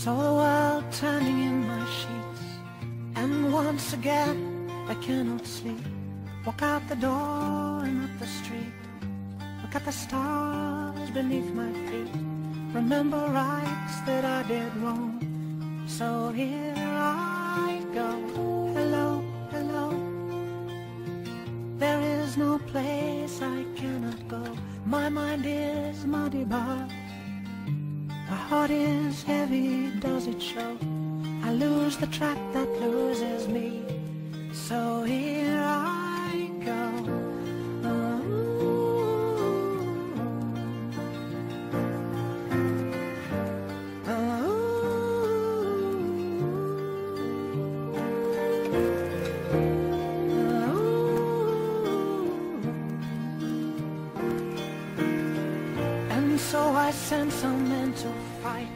Saw the world turning in my sheets, and once again I cannot sleep. Walk out the door and up the street, look at the stars beneath my feet. Remember rights that I did wrong, so here I go. Hello, hello. There is no place I cannot go. My mind is muddy, but my heart is heavy, does it show? I lose the track that loses me, so here I go. And so I sent some men to fight,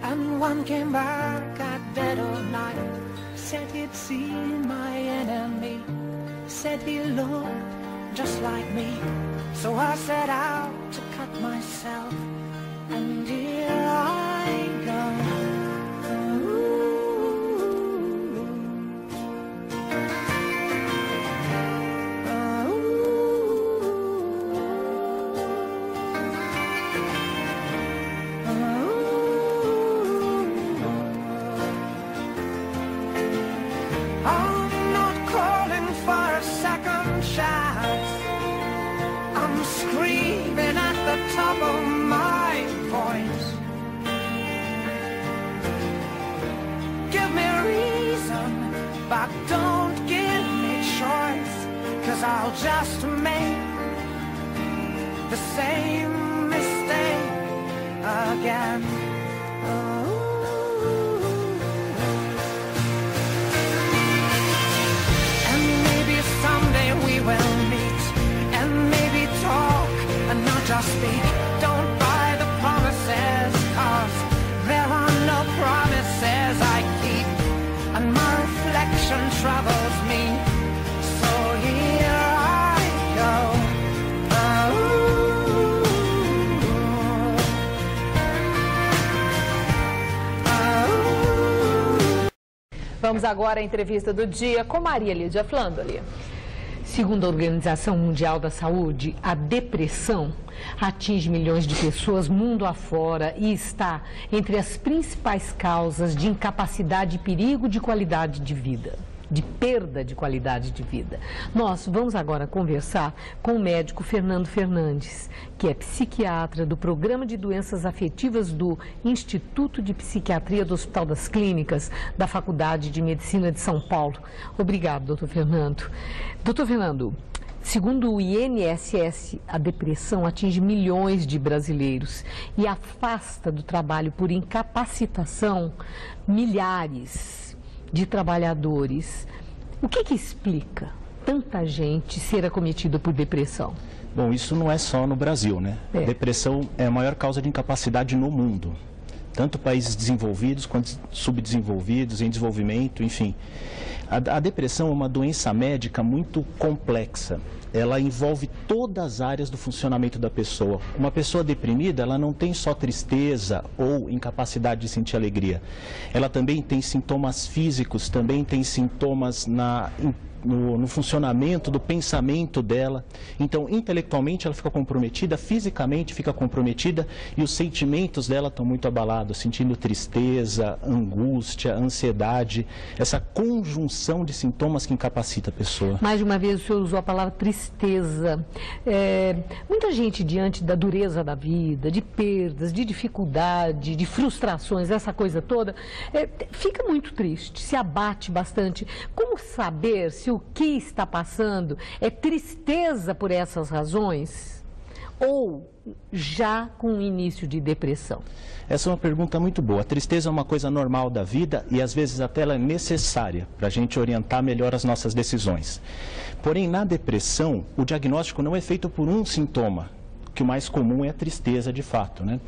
and one came back at dead of night. Said he'd seen my enemy, said he looked just like me. So I set out to cut myself, and here I go. I'm not calling for a second chance. I'm screaming at the top of my voice. Give me reason, but don't give me choice, 'cause I'll just make the same mistake again. Someday we will meet, and maybe talk and not just speak. Don't buy the promises, 'cause there are no promises I keep, and my reflection troubles me, so here I go. Vamos agora à entrevista do dia com Maria Lídia Flandoli. Segundo a Organização Mundial da Saúde, a depressão atinge milhões de pessoas mundo afora e está entre as principais causas de incapacidade e perigo de qualidade de vida, de perda de qualidade de vida. Nós vamos agora conversar com o médico Fernando Fernandes, que é psiquiatra do Programa de Doenças Afetivas do Instituto de Psiquiatria do Hospital das Clínicas da Faculdade de Medicina de São Paulo. Obrigado, doutor Fernando. Doutor Fernando, segundo o INSS, a depressão atinge milhões de brasileiros e afasta do trabalho por incapacitação milhares de trabalhadores. O que explica tanta gente ser acometida por depressão? Bom, isso não é só no Brasil, né? Depressão é a maior causa de incapacidade no mundo. Tanto países desenvolvidos quanto subdesenvolvidos, em desenvolvimento, enfim. A depressão é uma doença médica muito complexa. Ela envolve todas as áreas do funcionamento da pessoa. Uma pessoa deprimida, ela não tem só tristeza ou incapacidade de sentir alegria. Ela também tem sintomas físicos, também tem sintomas no funcionamento do pensamento dela. Então, intelectualmente ela fica comprometida, fisicamente fica comprometida e os sentimentos dela estão muito abalados, sentindo tristeza, angústia, ansiedade, essa conjunção de sintomas que incapacita a pessoa. Mais de uma vez o senhor usou a palavra tristeza. Muita gente, diante da dureza da vida, de perdas, de dificuldade, de frustrações, essa coisa toda, fica muito triste, se abate bastante. Como saber se o que está passando é tristeza por essas razões ou já com o início de depressão? Essa é uma pergunta muito boa. A tristeza é uma coisa normal da vida e às vezes até ela é necessária para a gente orientar melhor as nossas decisões. Porém, na depressão, o diagnóstico não é feito por um sintoma, que o mais comum é a tristeza de fato, né?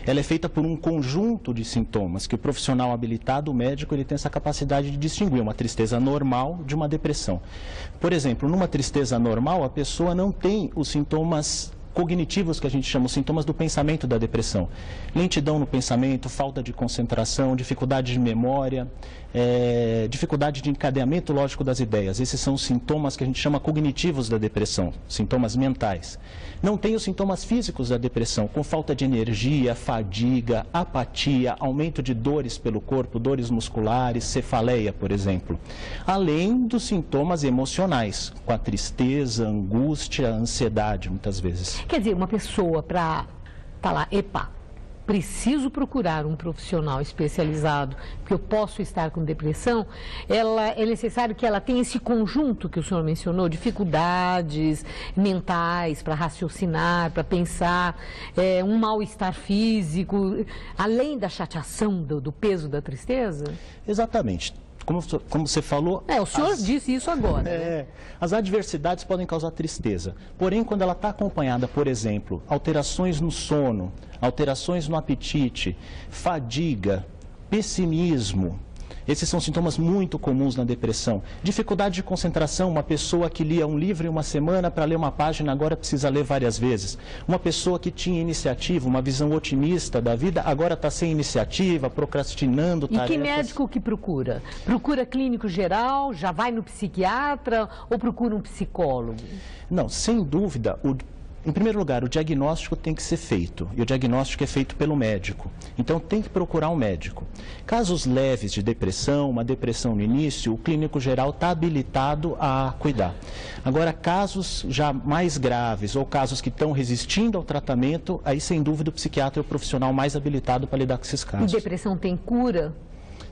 Ela é feita por um conjunto de sintomas que o profissional habilitado, o médico, ele tem essa capacidade de distinguir uma tristeza normal de uma depressão. Por exemplo, numa tristeza normal, a pessoa não tem os sintomas cognitivos que a gente chama, os sintomas do pensamento da depressão. Lentidão no pensamento, falta de concentração, dificuldade de memória, dificuldade de encadeamento lógico das ideias. Esses são os sintomas que a gente chama cognitivos da depressão, sintomas mentais. Não tem os sintomas físicos da depressão, com falta de energia, fadiga, apatia, aumento de dores pelo corpo, dores musculares, cefaleia, por exemplo. Além dos sintomas emocionais, com a tristeza, angústia, ansiedade, muitas vezes. Quer dizer, uma pessoa para falar, epa, preciso procurar um profissional especializado, porque eu posso estar com depressão, é necessário que ela tenha esse conjunto que o senhor mencionou, dificuldades mentais para raciocinar, para pensar, um mal-estar físico, além da chateação, do peso da tristeza? Exatamente. Como você falou... o senhor disse isso agora. Né? As adversidades podem causar tristeza. Porém, quando ela está acompanhada, por exemplo, alterações no sono, alterações no apetite, fadiga, pessimismo, esses são sintomas muito comuns na depressão. Dificuldade de concentração, uma pessoa que lia um livro em uma semana para ler uma página, agora precisa ler várias vezes. Uma pessoa que tinha iniciativa, uma visão otimista da vida, agora está sem iniciativa, procrastinando tarefas. E que médico que procura? Procura clínico geral, já vai no psiquiatra ou procura um psicólogo? Não, sem dúvida, em primeiro lugar, o diagnóstico tem que ser feito, e o diagnóstico é feito pelo médico. Então, tem que procurar um médico. Casos leves de depressão, uma depressão no início, o clínico geral está habilitado a cuidar. Agora, casos já mais graves ou casos que estão resistindo ao tratamento, aí, sem dúvida, o psiquiatra é o profissional mais habilitado para lidar com esses casos. E depressão tem cura?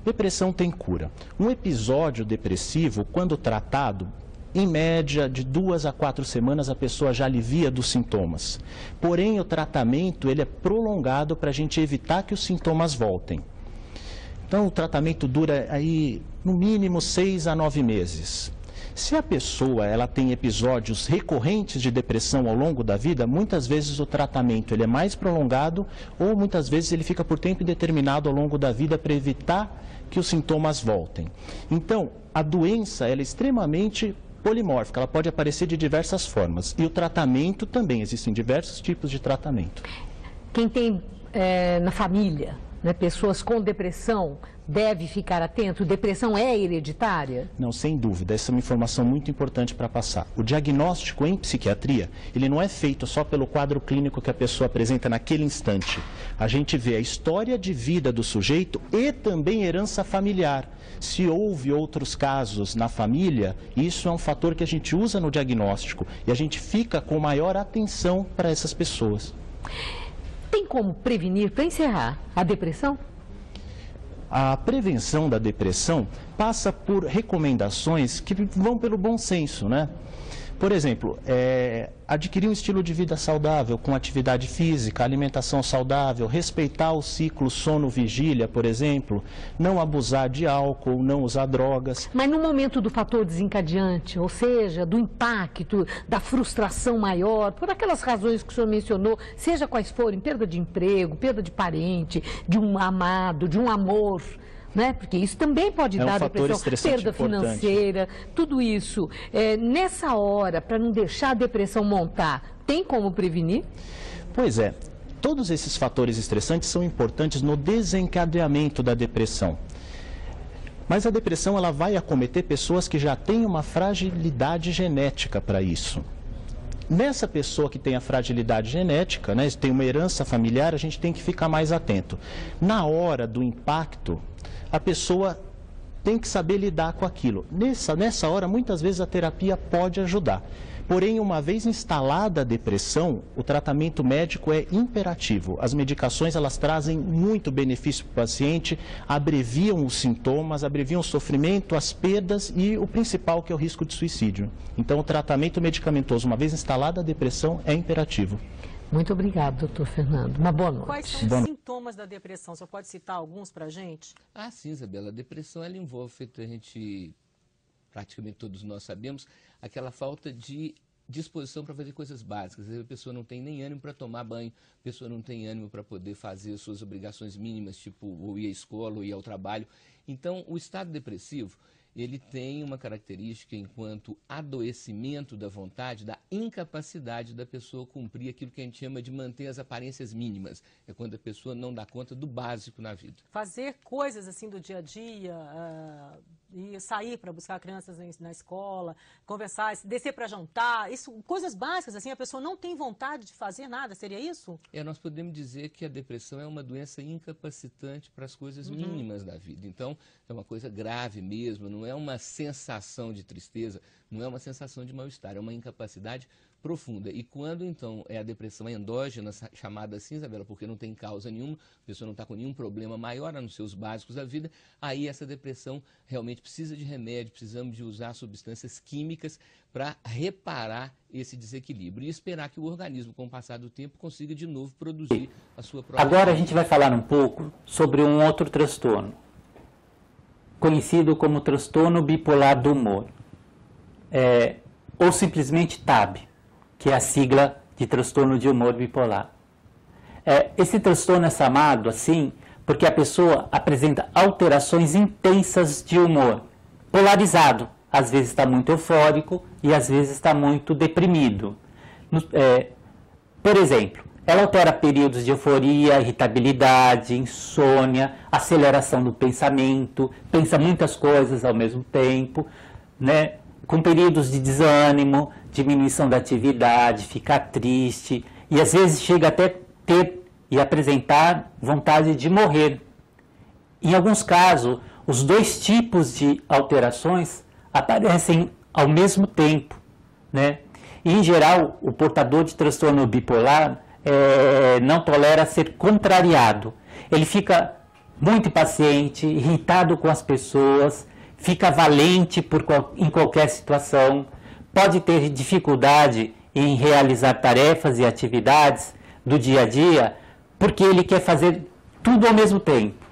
Depressão tem cura. Um episódio depressivo, quando tratado, em média, de 2 a 4 semanas, a pessoa já alivia dos sintomas. Porém, o tratamento ele é prolongado para a gente evitar que os sintomas voltem. Então, o tratamento dura aí, no mínimo, 6 a 9 meses. Se a pessoa ela tem episódios recorrentes de depressão ao longo da vida, muitas vezes o tratamento ele é mais prolongado ou muitas vezes ele fica por tempo indeterminado ao longo da vida para evitar que os sintomas voltem. Então, a doença ela é extremamente polimórfica, ela pode aparecer de diversas formas. E o tratamento também, existem diversos tipos de tratamento. Quem tem na família, né, pessoas com depressão, deve ficar atento? Depressão é hereditária? Não, sem dúvida. Essa é uma informação muito importante para passar. O diagnóstico em psiquiatria, ele não é feito só pelo quadro clínico que a pessoa apresenta naquele instante. A gente vê a história de vida do sujeito e também herança familiar. Se houve outros casos na família, isso é um fator que a gente usa no diagnóstico e a gente fica com maior atenção para essas pessoas. Tem como prevenir, para encerrar, a depressão? A prevenção da depressão passa por recomendações que vão pelo bom senso, né? Por exemplo, adquirir um estilo de vida saudável, com atividade física, alimentação saudável, respeitar o ciclo sono-vigília, por exemplo, não abusar de álcool, não usar drogas. Mas no momento do fator desencadeante, ou seja, do impacto, da frustração maior, por aquelas razões que o senhor mencionou, seja quais forem, perda de emprego, perda de parente, de um amado, de um amor, né? Porque isso também pode dar depressão, perda financeira, tudo isso. Nessa hora, para não deixar a depressão montar, tem como prevenir? Pois é, todos esses fatores estressantes são importantes no desencadeamento da depressão. Mas a depressão ela vai acometer pessoas que já têm uma fragilidade genética para isso. Nessa pessoa que tem a fragilidade genética, né, tem uma herança familiar, a gente tem que ficar mais atento. Na hora do impacto, a pessoa tem que saber lidar com aquilo. Nessa hora, muitas vezes a terapia pode ajudar. Porém, uma vez instalada a depressão, o tratamento médico é imperativo. As medicações, elas trazem muito benefício para o paciente, abreviam os sintomas, abreviam o sofrimento, as perdas e o principal, que é o risco de suicídio. Então, o tratamento medicamentoso, uma vez instalada a depressão, é imperativo. Muito obrigado, doutor Fernando. Uma boa noite. Quais são os sintomas da depressão? Você pode citar alguns para a gente? Ah, sim, Isabela. A depressão, ela envolve, praticamente todos nós sabemos, aquela falta de disposição para fazer coisas básicas. A pessoa não tem nem ânimo para tomar banho, a pessoa não tem ânimo para poder fazer as suas obrigações mínimas, tipo ou ir à escola ou ir ao trabalho. Então, o estado depressivo, ele tem uma característica enquanto adoecimento da vontade, da incapacidade da pessoa cumprir aquilo que a gente chama de manter as aparências mínimas. É quando a pessoa não dá conta do básico na vida. Fazer coisas assim do dia a dia, e sair para buscar crianças na escola, conversar, descer para jantar, isso, coisas básicas, assim, a pessoa não tem vontade de fazer nada, seria isso? Nós podemos dizer que a depressão é uma doença incapacitante para as coisas mínimas da vida. Então, é uma coisa grave mesmo, não é uma sensação de tristeza, não é uma sensação de mal-estar, é uma incapacidade profunda. E quando, então, é a depressão endógena, chamada assim, Isabela, porque não tem causa nenhuma, a pessoa não está com nenhum problema maior nos seus básicos da vida, aí essa depressão realmente precisa de remédio, precisamos de usar substâncias químicas para reparar esse desequilíbrio e esperar que o organismo, com o passar do tempo, consiga de novo produzir a sua própria... Agora a gente vai falar um pouco sobre um outro transtorno, conhecido como transtorno bipolar do humor, ou simplesmente TAB, que é a sigla de transtorno de humor bipolar. Esse transtorno é chamado assim porque a pessoa apresenta alterações intensas de humor, polarizado. Às vezes está muito eufórico e às vezes está muito deprimido. Por exemplo, ela altera períodos de euforia, irritabilidade, insônia, aceleração do pensamento, pensa muitas coisas ao mesmo tempo, né? Com períodos de desânimo, diminuição da atividade, ficar triste e às vezes chega até ter e apresentar vontade de morrer. Em alguns casos, os dois tipos de alterações aparecem ao mesmo tempo, né? E, em geral, o portador de transtorno bipolar não tolera ser contrariado. Ele fica muito impaciente, irritado com as pessoas, fica valente em qualquer situação, pode ter dificuldade em realizar tarefas e atividades do dia a dia, porque ele quer fazer tudo ao mesmo tempo.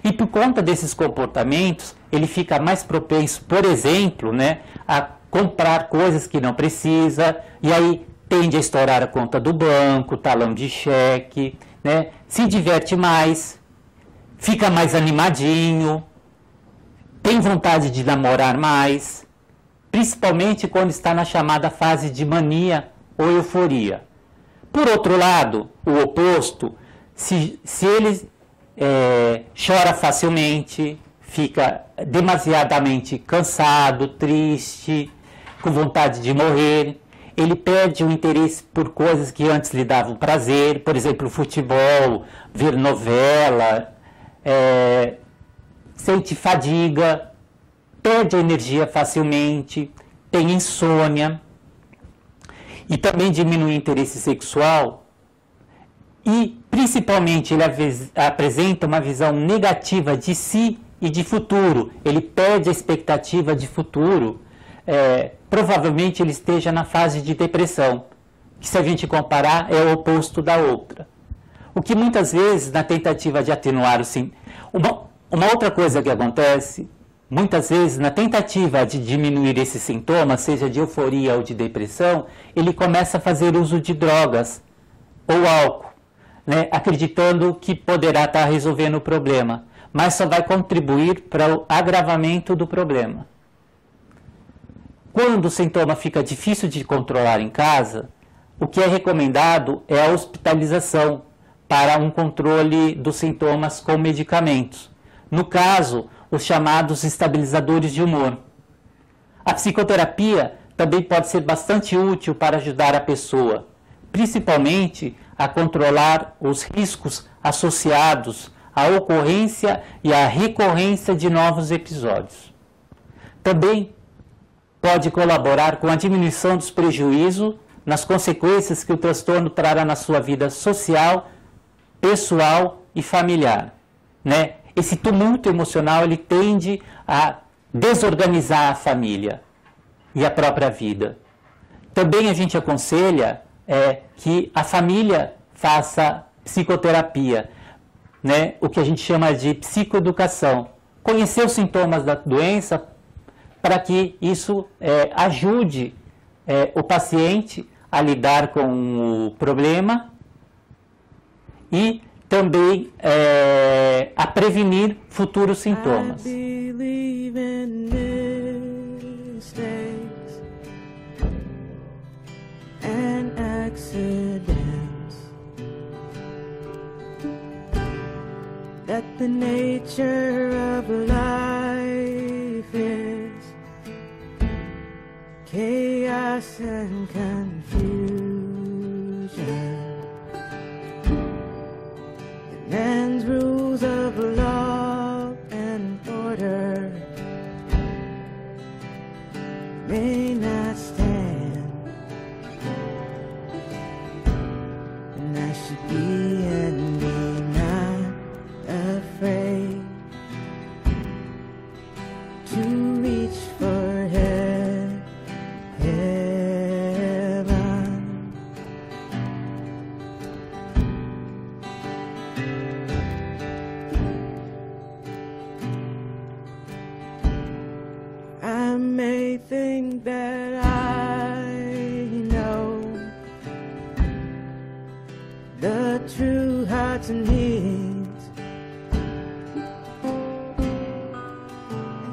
E por conta desses comportamentos, ele fica mais propenso, por exemplo, né, a comprar coisas que não precisa, e aí tende a estourar a conta do banco, talão de cheque, né, se diverte mais, fica mais animadinho, tem vontade de namorar mais, principalmente quando está na chamada fase de mania ou euforia. Por outro lado, o oposto, se ele chora facilmente, fica demasiadamente cansado, triste, com vontade de morrer, ele perde o interesse por coisas que antes lhe davam prazer, por exemplo, futebol, ver novela, sente fadiga, perde a energia facilmente, tem insônia e também diminui o interesse sexual e, principalmente, ele apresenta uma visão negativa de si e de futuro. Ele perde a expectativa de futuro. Provavelmente ele esteja na fase de depressão, que, se a gente comparar, é o oposto da outra. O que muitas vezes, na tentativa de atenuar o uma outra coisa que acontece, muitas vezes, na tentativa de diminuir esses sintomas, seja de euforia ou de depressão, ele começa a fazer uso de drogas ou álcool, né, acreditando que poderá estar resolvendo o problema, mas só vai contribuir para o agravamento do problema. Quando o sintoma fica difícil de controlar em casa, o que é recomendado é a hospitalização para um controle dos sintomas com medicamentos. No caso, os chamados estabilizadores de humor. A psicoterapia também pode ser bastante útil para ajudar a pessoa, principalmente a controlar os riscos associados à ocorrência e à recorrência de novos episódios. Também pode colaborar com a diminuição dos prejuízos nas consequências que o transtorno trará na sua vida social, pessoal e familiar, né? Esse tumulto emocional ele tende a desorganizar a família e a própria vida. Também a gente aconselha que a família faça psicoterapia, né? O que a gente chama de psicoeducação. Conhecer os sintomas da doença para que isso ajude o paciente a lidar com o problema e também a prevenir futuros sintomas. That the nature of life is chaos and confusion. Man's rules of law and order may not stand, and I should be and be not afraid to reach for heaven. I may think that I know the true hearts and needs.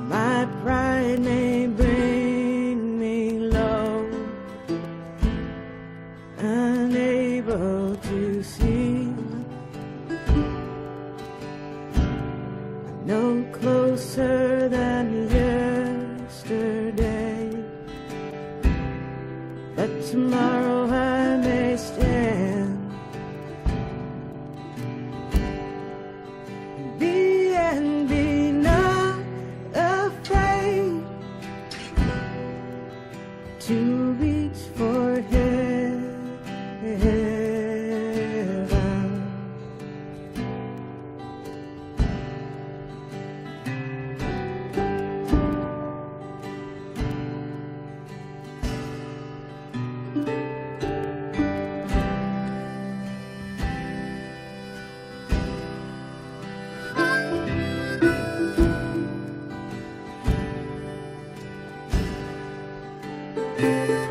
My pride may bring me low, unable to see. I'm no closer than yesterday, but tomorrow I may stand. Be and be not afraid to reach for heaven. Thank you.